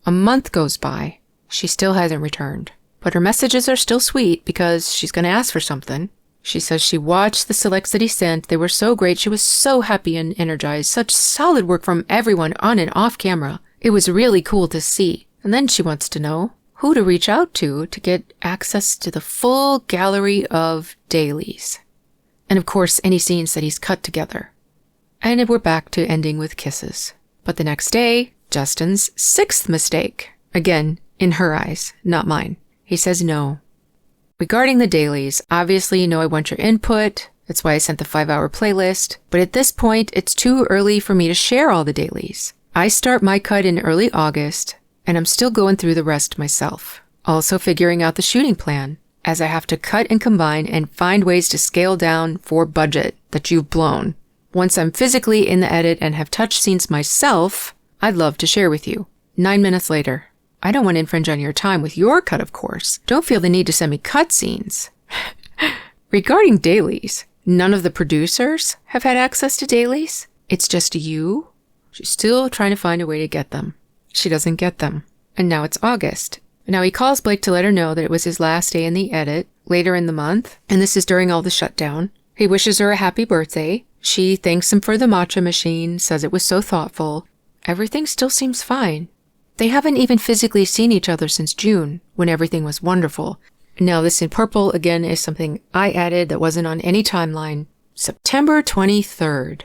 A month goes by. She still hasn't returned. But her messages are still sweet because she's going to ask for something. She says she watched the selects that he sent. They were so great. She was so happy and energized. Such solid work from everyone on and off camera. It was really cool to see. And then she wants to know who to reach out to get access to the full gallery of dailies. And of course, any scenes that he's cut together. And we're back to ending with kisses. But the next day, Justin's sixth mistake. Again, in her eyes, not mine. He says no. Regarding the dailies, obviously you know I want your input. That's why I sent the 5-hour playlist. But at this point, it's too early for me to share all the dailies. I start my cut in early August, and I'm still going through the rest myself. Also figuring out the shooting plan, as I have to cut and combine and find ways to scale down for budget that you've blown. Once I'm physically in the edit and have touched scenes myself, I'd love to share with you. 9 minutes later. I don't want to infringe on your time with your cut, of course. Don't feel the need to send me cut scenes. Regarding dailies, none of the producers have had access to dailies. It's just you. She's still trying to find a way to get them. She doesn't get them. And now it's August. Now he calls Blake to let her know that it was his last day in the edit, later in the month, and this is during all the shutdown. He wishes her a happy birthday. She thanks him for the matcha machine, says it was so thoughtful. Everything still seems fine. They haven't even physically seen each other since June, when everything was wonderful. Now this in purple, again, is something I added that wasn't on any timeline. September 23rd.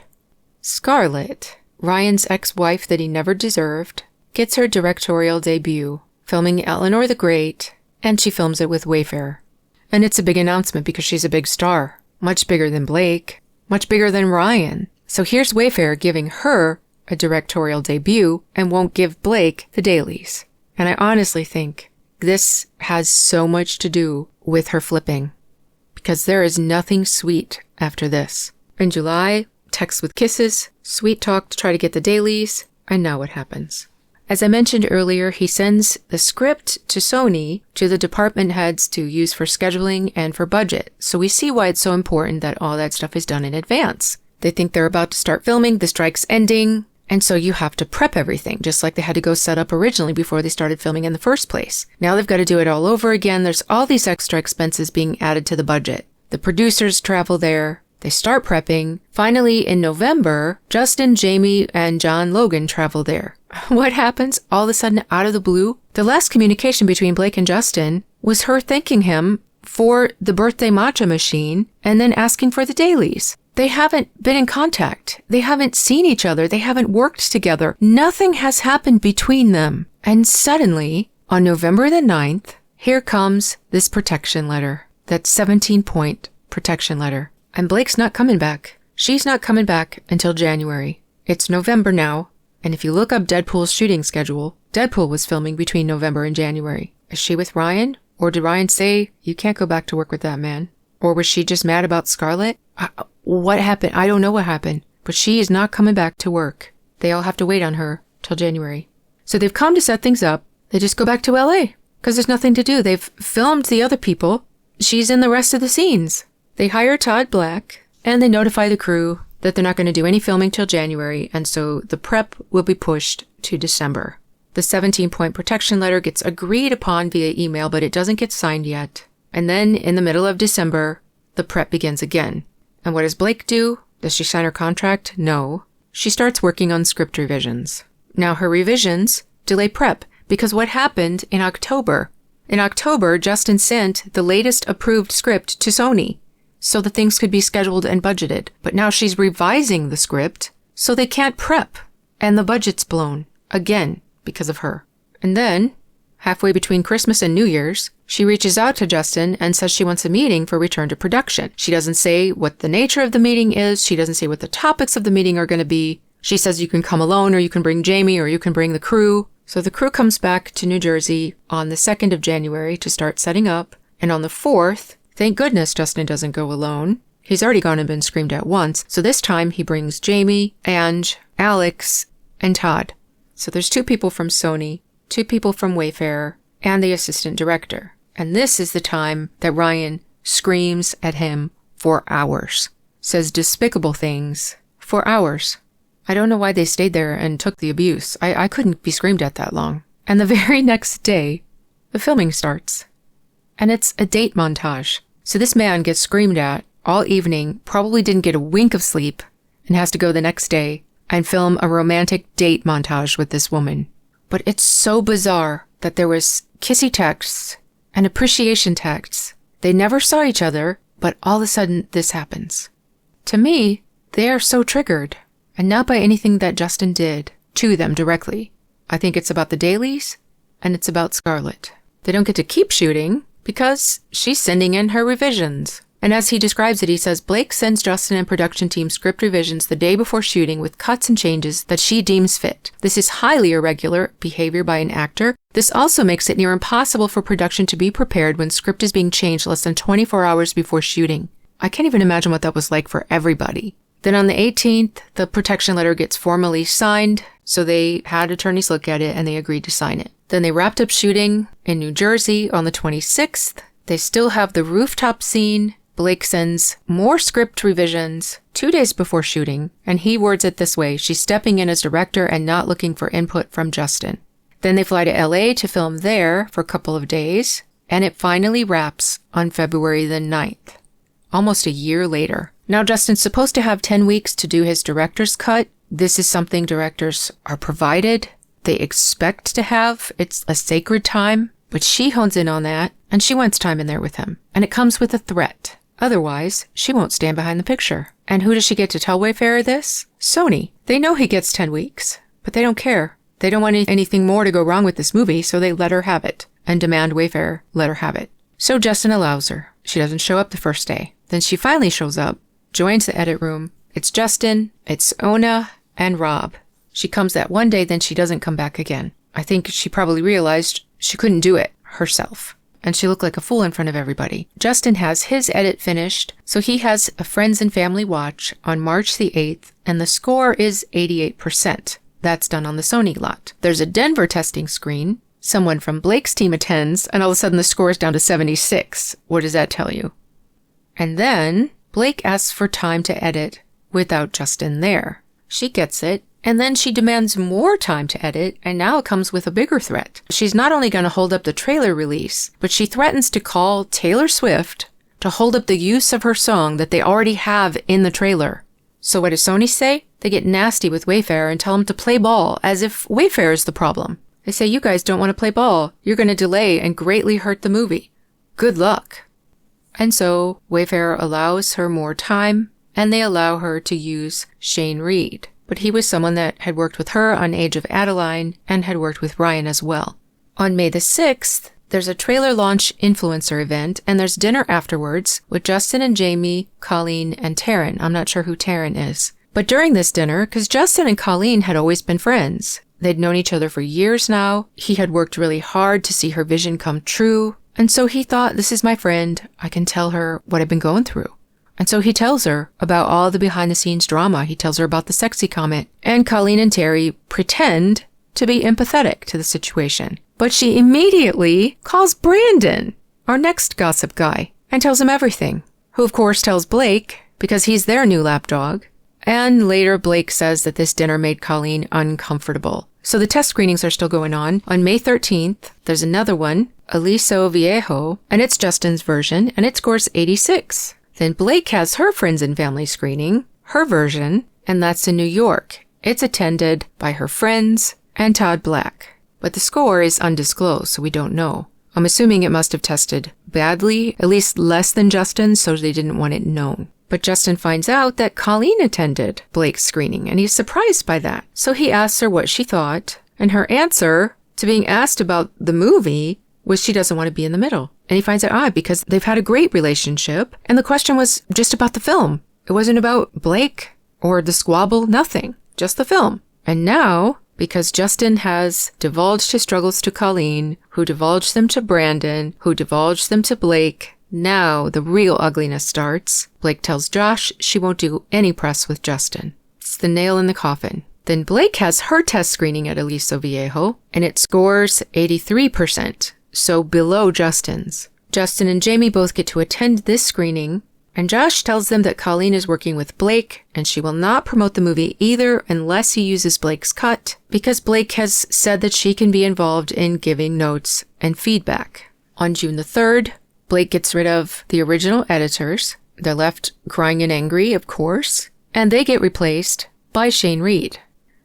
Scarlett, Ryan's ex-wife that he never deserved, gets her directorial debut, filming Eleanor the Great, and she films it with Wayfair. And it's a big announcement because she's a big star. Much bigger than Blake. Much bigger than Ryan. So here's Wayfair giving her a directorial debut and won't give Blake the dailies. And I honestly think this has so much to do with her flipping. Because there is nothing sweet after this. In July, text with kisses, sweet talk to try to get the dailies, and now what happens? As I mentioned earlier, he sends the script to Sony, to the department heads to use for scheduling and for budget. So we see why it's so important that all that stuff is done in advance. They think they're about to start filming, the strike's ending, and so you have to prep everything, just like they had to go set up originally before they started filming in the first place. Now they've got to do it all over again. There's all these extra expenses being added to the budget. The producers travel there. They start prepping. Finally, in November, Justin, Jamey, and John Logan travel there. What happens? All of a sudden, out of the blue, the last communication between Blake and Justin was her thanking him for the birthday matcha machine and then asking for the dailies. They haven't been in contact. They haven't seen each other. They haven't worked together. Nothing has happened between them. And suddenly, on November the 9th, here comes this protection letter. That 17-point protection letter. And Blake's not coming back. She's not coming back until January. It's November now. And if you look up Deadpool's shooting schedule, Deadpool was filming between November and January. Is she with Ryan? Or did Ryan say, you can't go back to work with that man? Or was she just mad about Scarlett? What happened? I don't know what happened. But she is not coming back to work. They all have to wait on her till January. So they've come to set things up. They just go back to LA. Because there's nothing to do. They've filmed the other people. She's in the rest of the scenes. They hire Todd Black. And they notify the crew that they're not going to do any filming till January. And so the prep will be pushed to December. The 17-point protection letter gets agreed upon via email, but it doesn't get signed yet. And then in the middle of December, the prep begins again. And what does Blake do? Does she sign her contract? No. She starts working on script revisions. Now her revisions delay prep because what happened in October? In October, Justin sent the latest approved script to Sony so that things could be scheduled and budgeted. But now she's revising the script so they can't prep. And the budget's blown again because of her. And then, halfway between Christmas and New Year's, she reaches out to Justin and says she wants a meeting for return to production. She doesn't say what the nature of the meeting is. She doesn't say what the topics of the meeting are going to be. She says you can come alone or you can bring Jamey or you can bring the crew. So the crew comes back to New Jersey on the 2nd of January to start setting up. And on the 4th, thank goodness Justin doesn't go alone. He's already gone and been screamed at once. So this time he brings Jamey, Ange, Alex, and Todd. So there's 2 people from Sony, 2 people from Wayfair, and the assistant director. And this is the time that Ryan screams at him for hours, says despicable things, for hours. I don't know why they stayed there and took the abuse. I couldn't be screamed at that long. And the very next day, the filming starts. And it's a date montage. So this man gets screamed at all evening, probably didn't get a wink of sleep, and has to go the next day and film a romantic date montage with this woman. But it's so bizarre that there was kissy texts and appreciation texts. They never saw each other, but all of a sudden this happens. To me, they are so triggered, and not by anything that Justin did to them directly. I think it's about the dailies, and it's about Scarlett. They don't get to keep shooting because she's sending in her revisions. And as he describes it, he says, Blake sends Justin and production team script revisions the day before shooting with cuts and changes that she deems fit. This is highly irregular behavior by an actor. This also makes it near impossible for production to be prepared when script is being changed less than 24 hours before shooting. I can't even imagine what that was like for everybody. Then on the 18th, the protection letter gets formally signed, so they had attorneys look at it and they agreed to sign it. Then they wrapped up shooting in New Jersey on the 26th. They still have the rooftop scene. Blake sends more script revisions 2 days before shooting, and he words it this way: she's stepping in as director and not looking for input from Justin. Then they fly to LA to film there for a couple of days, and it finally wraps on February the 9th, almost a year later. Now, Justin's supposed to have 10 weeks to do his director's cut. This is something directors are provided. They expect to have. It's a sacred time, but she hones in on that, and she wants time in there with him. And it comes with a threat. Otherwise, she won't stand behind the picture. And who does she get to tell Wayfarer this? Sony. They know he gets 10 weeks, but they don't care. They don't want anything more to go wrong with this movie, so they let her have it and demand Wayfarer let her have it. So Justin allows her. She doesn't show up the first day. Then she finally shows up, joins the edit room. It's Justin, it's Ona, and Rob. She comes that one day, then she doesn't come back again. I think she probably realized she couldn't do it herself. And she looked like a fool in front of everybody. Justin has his edit finished, so he has a friends and family watch on March the 8th, and the score is 88%. That's done on the Sony lot. There's a Denver testing screen. Someone from Blake's team attends, and all of a sudden the score is down to 76. What does that tell you? And then Blake asks for time to edit without Justin there. She gets it, and then she demands more time to edit, and now it comes with a bigger threat. She's not only going to hold up the trailer release, but she threatens to call Taylor Swift to hold up the use of her song that they already have in the trailer. So what does Sony say? They get nasty with Wayfarer and tell him to play ball, as if Wayfarer is the problem. They say, you guys don't want to play ball. You're going to delay and greatly hurt the movie. Good luck. And so Wayfarer allows her more time, and they allow her to use Shane Reed. But he was someone that had worked with her on Age of Adeline and had worked with Ryan as well. On May the 6th, there's a trailer launch influencer event, and there's dinner afterwards with Justin and Jamey, Colleen, and Taryn. I'm not sure who Taryn is. But during this dinner, because Justin and Colleen had always been friends, they'd known each other for years now. He had worked really hard to see her vision come true. And so he thought, this is my friend. I can tell her what I've been going through. And so he tells her about all the behind-the-scenes drama. He tells her about the sexy comment. And Colleen and Terry pretend to be empathetic to the situation. But she immediately calls Brandon, our next gossip guy, and tells him everything. Who, of course, tells Blake, because he's their new lapdog. And later, Blake says that this dinner made Colleen uncomfortable. So the test screenings are still going on. On May 13th, there's another one, Aliso Viejo, and it's Justin's version, and it scores 86. Then Blake has her friends and family screening, her version, and that's in New York. It's attended by her friends and Todd Black. But the score is undisclosed, so we don't know. I'm assuming it must have tested badly, at least less than Justin's, so they didn't want it known. But Justin finds out that Colleen attended Blake's screening, and he's surprised by that. So he asks her what she thought, and her answer to being asked about the movie was she doesn't want to be in the middle. And he finds it odd because they've had a great relationship, and the question was just about the film. It wasn't about Blake or the squabble, nothing, just the film. And now, because Justin has divulged his struggles to Colleen, who divulged them to Brandon, who divulged them to Blake, now the real ugliness starts. Blake tells Josh she won't do any press with Justin. It's the nail in the coffin. Then Blake has her test screening at Aliso Viejo, and it scores 83%, so below Justin's. Justin and Jamey both get to attend this screening, And Josh tells them that Colleen is working with Blake, and she will not promote the movie either unless he uses Blake's cut, because Blake has said that she can be involved in giving notes and feedback. On June the 3rd, Blake gets rid of the original editors. They're left crying and angry, of course, and they get replaced by Shane Reed.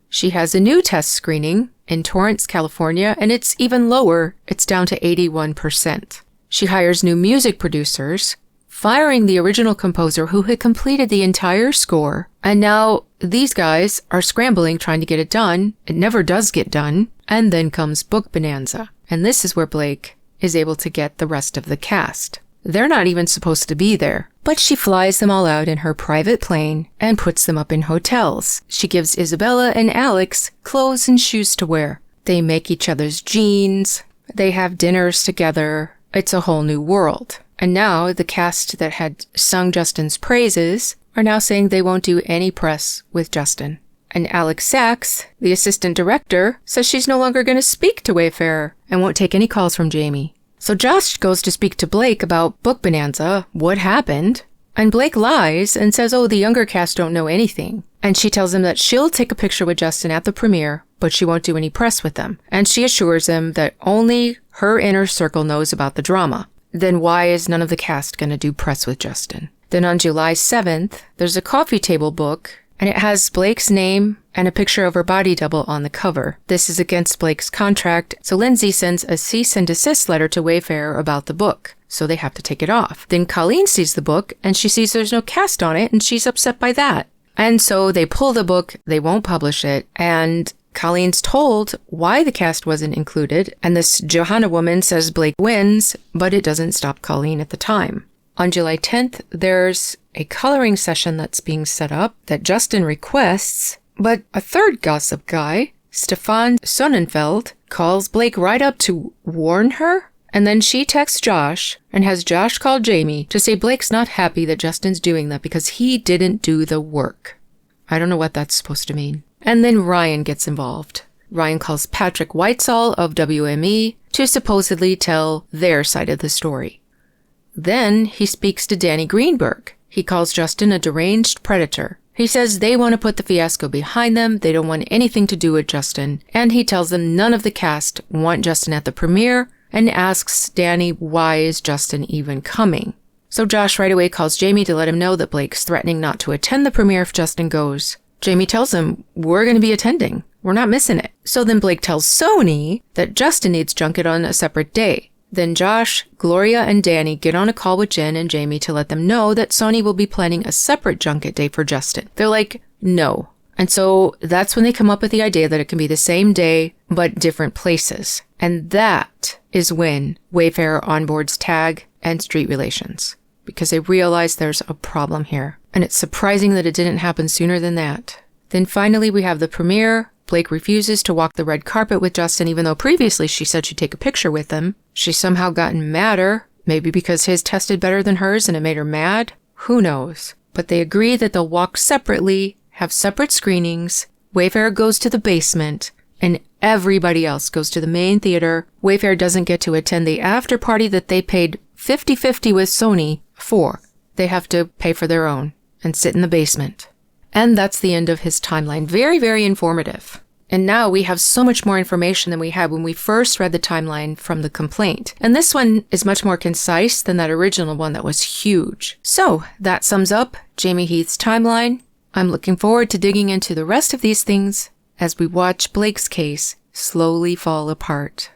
She has a new test screening in Torrance, California, and it's even lower. It's down to 81%. She hires new music producers, firing the original composer who had completed the entire score. And now these guys are scrambling trying to get it done. It never does get done. And then comes Book Bonanza. And this is where Blake is able to get the rest of the cast. They're not even supposed to be there, but she flies them all out in her private plane and puts them up in hotels. She gives Isabella and Alex clothes and shoes to wear. They make each other's jeans. They have dinners together. It's a whole new world. And now the cast that had sung Justin's praises are now saying they won't do any press with Justin. And Alex Sachs, the assistant director, says she's no longer going to speak to Wayfarer and won't take any calls from Jamey. So Josh goes to speak to Blake about Book Bonanza, what happened, and Blake lies and says, oh, the younger cast don't know anything. And she tells him that she'll take a picture with Justin at the premiere, but she won't do any press with them. And she assures him that only her inner circle knows about the drama. Then why is none of the cast going to do press with Justin? Then on July 7th, there's a coffee table book, and it has Blake's name and a picture of her body double on the cover. This is against Blake's contract, so Lindsay sends a cease and desist letter to Wayfarer about the book, so they have to take it off. Then Colleen sees the book, and she sees there's no cast on it, and she's upset by that. And so they pull the book, they won't publish it, and Colleen's told why the cast wasn't included, and this Johanna woman says Blake wins, but it doesn't stop Colleen at the time. On July 10th, there's a coloring session that's being set up that Justin requests, but a third gossip guy, Stefan Sonnenfeld, calls Blake right up to warn her, and then she texts Josh and has Josh call Jamey to say Blake's not happy that Justin's doing that because he didn't do the work. I don't know what that's supposed to mean. And then Ryan gets involved. Ryan calls Patrick Whitesall of WME to supposedly tell their side of the story. Then he speaks to Danny Greenberg. He calls Justin a deranged predator. He says they want to put the fiasco behind them, they don't want anything to do with Justin, and he tells them none of the cast want Justin at the premiere, and asks Danny why is Justin even coming. So Josh right away calls Jamey to let him know that Blake's threatening not to attend the premiere if Justin goes. Jamey tells him, we're going to be attending. We're not missing it. So then Blake tells Sony that Justin needs junket on a separate day. Then Josh, Gloria, and Danny get on a call with Jen and Jamey to let them know that Sony will be planning a separate junket day for Justin. They're like, no. And so that's when they come up with the idea that it can be the same day, but different places. And that is when Wayfarer onboards Tag and Street Relations, because they realize there's a problem here. And it's surprising that it didn't happen sooner than that. Then finally we have the premiere. Blake refuses to walk the red carpet with Justin, even though previously she said she'd take a picture with him. She's somehow gotten madder, maybe because his tested better than hers and it made her mad. Who knows? But they agree that they'll walk separately, have separate screenings. Wayfarer goes to the basement, and everybody else goes to the main theater. Wayfarer doesn't get to attend the after party that they paid 50-50 with Sony for. They have to pay for their own and sit in the basement. And that's the end of his timeline. Very, very informative. And now we have so much more information than we had when we first read the timeline from the complaint. And this one is much more concise than that original one that was huge. So that sums up Jamey Heath's timeline. I'm looking forward to digging into the rest of these things as we watch Blake's case slowly fall apart.